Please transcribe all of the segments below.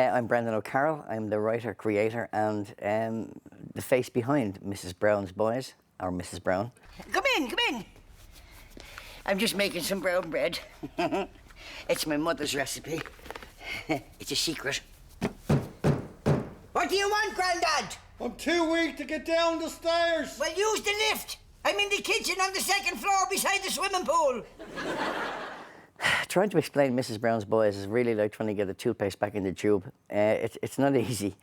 I'm Brendan O'Carroll. I'm the writer, creator, and the face behind Mrs. Brown's Boys, or Mrs. Brown. Come in. I'm just making some brown bread. It's my mother's recipe. It's a secret. What do you want, Grandad? I'm too weak to get down the stairs. Well, use the lift. I'm in the kitchen on the second floor beside the swimming pool. Trying to explain Mrs. Brown's Boys is really like trying to get a toothpaste back in the tube. It's not easy.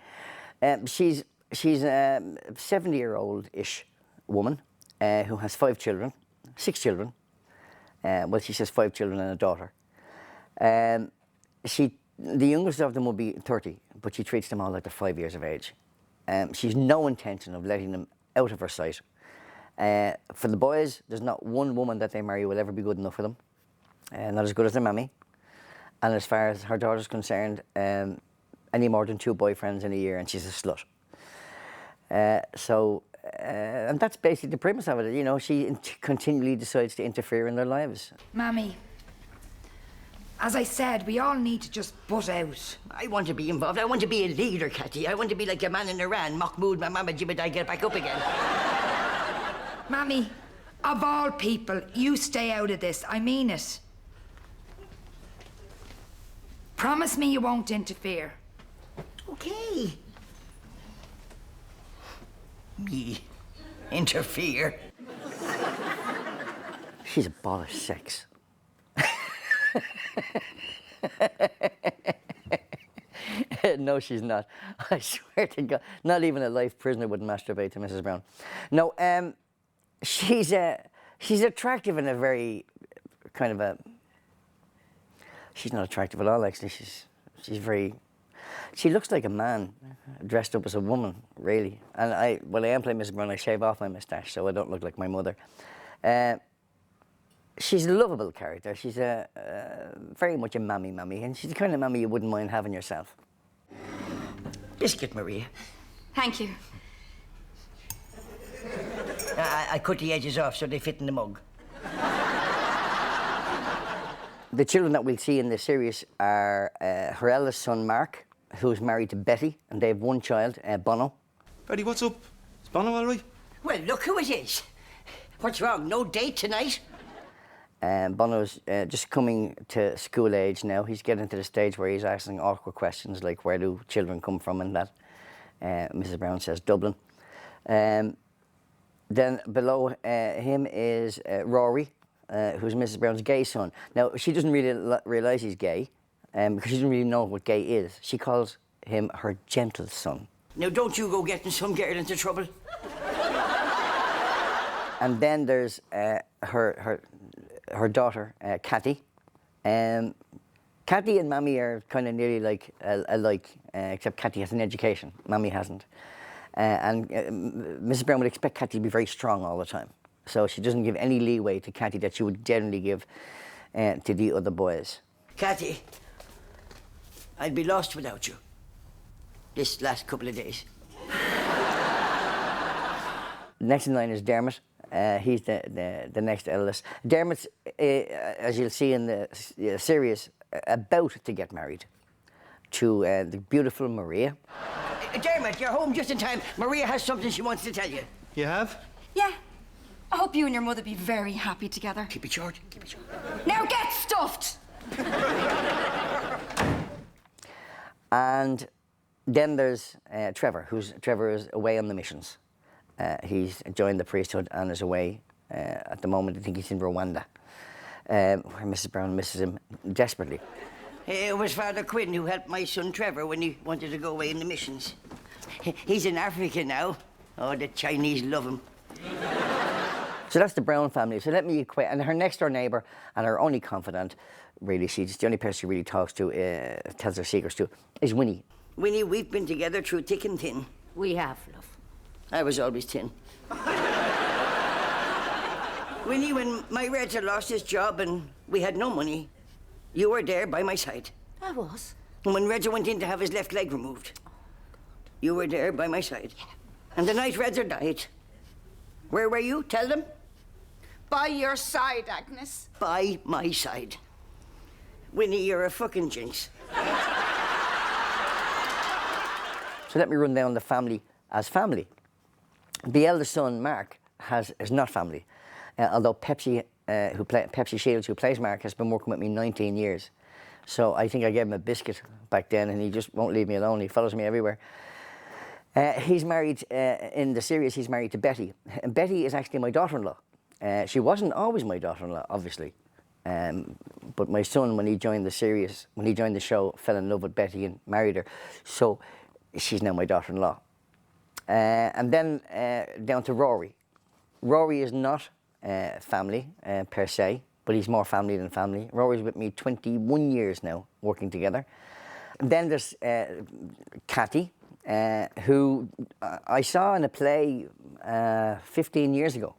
She's a 70-year-old-ish woman who has 6 children. Well, she says 5 children and a daughter. The youngest of them will be 30, but she treats them all like they're 5 years of age. She's no intention of letting them out of her sight. For the boys, there's not one woman that they marry will ever be good enough for them. Not as good as their mammy. And as far as her daughter's concerned, any more than 2 boyfriends in a year and she's a slut. And that's basically the premise of it. You know, she continually decides to interfere in their lives. Mammy, as I said, we all need to just butt out. I want to be involved. I want to be a leader, Catty. I want to be like a man in Iran. Mahmoud, my mama, Jibadai, get back up again. Mammy, of all people, you stay out of this. I mean it. Promise me you won't interfere. Okay. Me interfere? She's a ball of sex. No, she's not. I swear to God, not even a life prisoner would masturbate to Mrs. Brown. No, she's attractive in a very kind of a. She's not attractive at all. Actually, she looks like a man dressed up as a woman, really. And when I am playing Mrs. Brown, I shave off my moustache so I don't look like my mother. She's a lovable character. She's very much a mammy, and she's the kind of mammy you wouldn't mind having yourself. Biscuit, Maria. Thank you. I cut the edges off so they fit in the mug. The children that we'll see in the series are her eldest son, Mark, who's married to Betty, and they have 1 child, Bono. Betty, what's up? Is Bono all right? Well, look who it is. What's wrong? No date tonight? Bono's just coming to school age now. He's getting to the stage where he's asking awkward questions like, where do children come from, and that. Mrs. Brown says Dublin. Then below him is Rory, who's Mrs. Brown's gay son. Now, she doesn't really realise he's gay, because she doesn't really know what gay is. She calls him her gentle son. Now, don't you go getting some girl into trouble. And then there's her daughter, Cathy. Cathy and Mammy are kind of nearly alike, except Cathy has an education. Mammy hasn't. And Mrs. Brown would expect Cathy to be very strong all the time. So she doesn't give any leeway to Cathy that she would generally give to the other boys. Cathy, I'd be lost without you this last couple of days. Next in line is Dermot. He's the next eldest. Dermot's, as you'll see in the series, about to get married to the beautiful Maria. Dermot, you're home just in time. Maria has something she wants to tell you. You have? Yeah. I hope you and your mother be very happy together. Keep it short, keep it short. Now get stuffed! And then there's Trevor, Trevor is away on the missions. He's joined the priesthood and is away at the moment. I think he's in Rwanda, where Mrs. Brown misses him desperately. It was Father Quinn who helped my son Trevor when he wanted to go away in the missions. He's in Africa now. Oh, the Chinese love him. So that's the Brown family. So let me equate. And her next door neighbour and her only confidant, really, she's the only person she really talks to, tells her secrets to, is Winnie. Winnie, we've been together through thick and thin. We have, love. I was always thin. Winnie, when my Redzer lost his job and we had no money, you were there by my side. I was. And when Redzer went in to have his left leg removed, you were there by my side. Yeah. And the night Redzer died, where were you? Tell them. By your side, Agnes. By my side. Winnie, you're a fucking jinx. So let me run down the family as family. The eldest son, Mark, is not family, although Pepsi Shields, who plays Mark, has been working with me 19 years. So I think I gave him a biscuit back then, and he just won't leave me alone. He follows me everywhere. He's married, in the series, he's married to Betty. And Betty is actually my daughter-in-law. She wasn't always my daughter-in-law, obviously. But my son, when he joined the series, when he joined the show, fell in love with Betty and married her. So she's now my daughter-in-law. And then down to Rory. Rory is not family per se, but he's more family than family. Rory's with me 21 years now, working together. And then there's Kathy, who I saw in a play 15 years ago.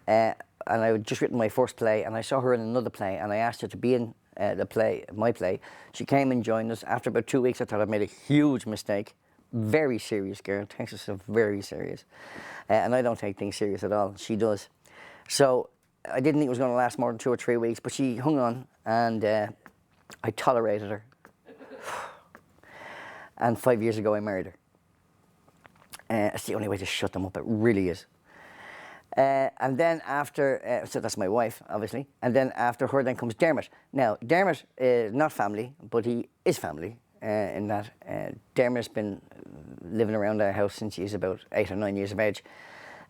And I had just written my first play, and I saw her in another play, and I asked her to be in my play. She came and joined us. After about 2 weeks, I thought I'd made a huge mistake. Very serious girl, takes herself very serious. And I don't take things serious at all. She does. So I didn't think it was going to last more than 2 or 3 weeks, but she hung on, and I tolerated her. And 5 years ago, I married her. It's the only way to shut them up, it really is. And then after, so that's my wife, obviously. And then after her, then comes Dermot. Now, Dermot is not family, but he is family in that Dermot's been living around our house since he's about 8 or 9 years of age,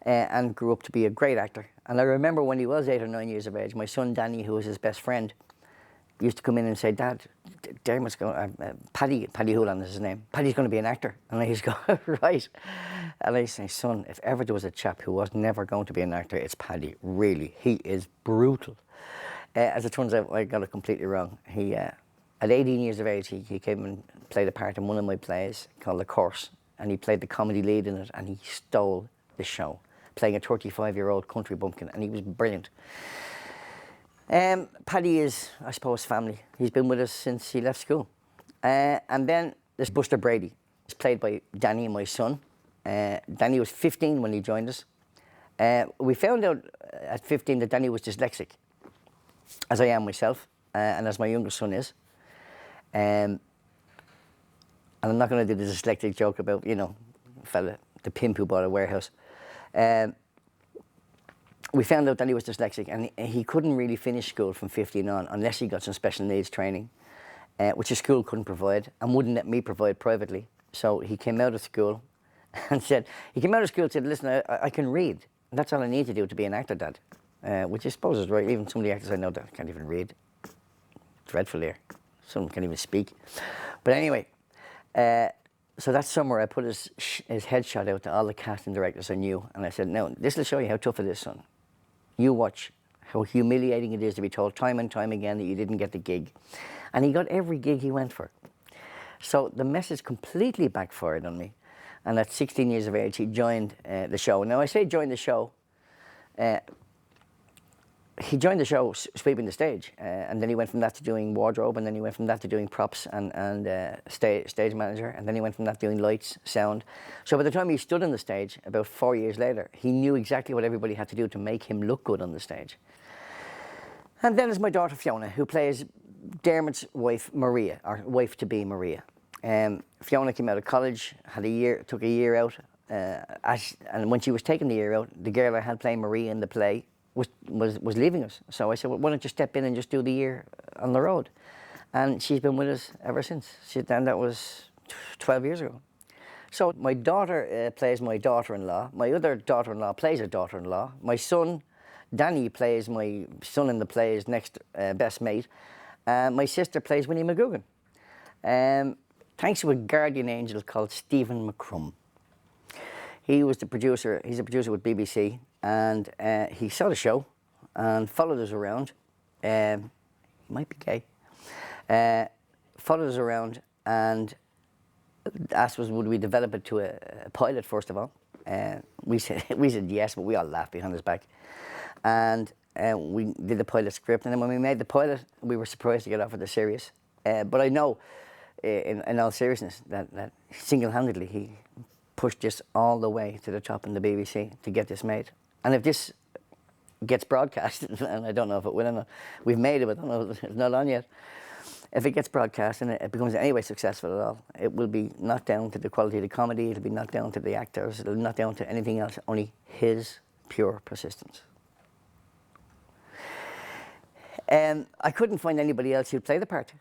and grew up to be a great actor. And I remember when he was 8 or 9 years of age, my son Danny, who was his best friend, used to come in and say, "Dad, Dermot's going, Paddy Hoolan is his name, Paddy's going to be an actor." And I used to go, "Right." And I say, "Son, if ever there was a chap who was never going to be an actor, it's Paddy, really. He is brutal." As it turns out, I got it completely wrong. He, at 18 years of age, he came and played a part in one of my plays called The Course, and he played the comedy lead in it, and he stole the show, playing a 35-year-old country bumpkin, and he was brilliant. Paddy is, I suppose, family. He's been with us since he left school. And then there's Buster Brady. He's played by Danny, my son. Danny was 15 when he joined us. We found out at 15 that Danny was dyslexic, as I am myself, and as my youngest son is. And I'm not going to do the dyslexic joke about, you know, fella, the pimp who bought a warehouse. We found out that he was dyslexic, and he couldn't really finish school from 15 on unless he got some special needs training, which the school couldn't provide and wouldn't let me provide privately. So he came out of school and said, "Listen, I can read. That's all I need to do to be an actor, Dad." Which I suppose is right. Even some of the actors I know that can't even read. Dreadful here. Some can't even speak. But anyway, so that summer I put his headshot out to all the casting directors I knew, and I said, "Now, this will show you how tough it is, son. You watch how humiliating it is to be told time and time again that you didn't get the gig." And he got every gig he went for. So the message completely backfired on me. And at 16 years of age, he joined the show. Now, I say joined the show. He joined the show sweeping the stage, and then he went from that to doing wardrobe, and then he went from that to doing props and stage manager, and then he went from that to doing lights, sound. So by the time he stood on the stage, about 4 years later, he knew exactly what everybody had to do to make him look good on the stage. And then there's my daughter Fiona, who plays Dermot's wife, Maria, or wife-to-be Maria. Fiona came out of college, took a year out, and when she was taking the year out, the girl I had playing Maria in the play was leaving us. So I said, "Well, why don't you step in and just do the year on the road?" And she's been with us ever since. And that was 12 years ago. So my daughter plays my daughter-in-law. My other daughter-in-law plays a daughter-in-law. My son, Danny, plays my son in the play's next best mate. My sister plays Winnie McGugan. Thanks to a guardian angel called Stephen McCrum. He was the producer. He's a producer with BBC, and he saw the show and followed us around. He might be gay. Followed us around and asked us would we develop it to a pilot first of all. We said yes, but we all laughed behind his back. And we did the pilot script, and then when we made the pilot, we were surprised to get offered the series. But I know, in all seriousness, that single-handedly he pushed this all the way to the top in the BBC to get this made. And if this gets broadcast, and I don't know if it will or not, we've made it, but I don't know if it's not on yet. if it gets broadcast and it becomes anyway successful at all, it will be not down to the quality of the comedy, it'll be not down to the actors, it'll not down to anything else, only his pure persistence. I couldn't find anybody else who'd play the part.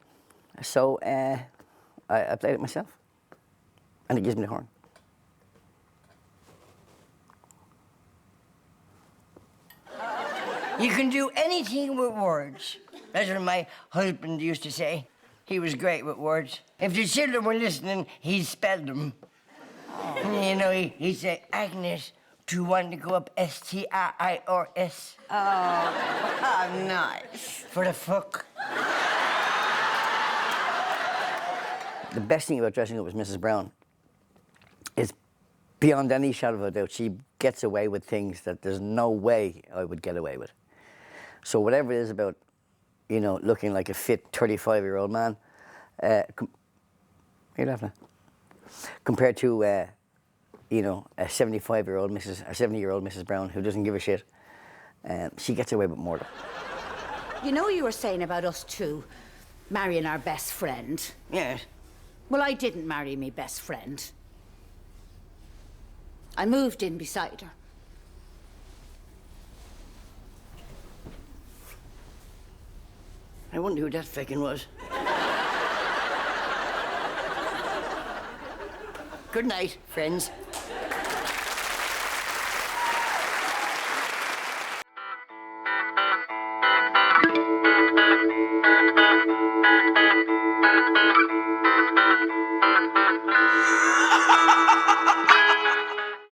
So I played it myself. And it gives me the horn. You can do anything with words. That's what my husband used to say. He was great with words. If the children were listening, he spelled them. You know, he'd say, Agnes, do you want to go up S-T-I-I-R-S? Oh, nice. For the fuck. The best thing about dressing up as Mrs. Brown is beyond any shadow of a doubt, she gets away with things that there's no way I would get away with. So whatever it is about, you know, looking like a fit 35-year-old man, you're laughing at, compared to, you know, a 75-year-old Mrs. or 70-year-old Mrs. Brown who doesn't give a shit, she gets away with murder. You know you were saying about us two marrying our best friend? Yes. Well, I didn't marry me best friend. I moved in beside her. I wonder who that feckin' was. Good night, friends.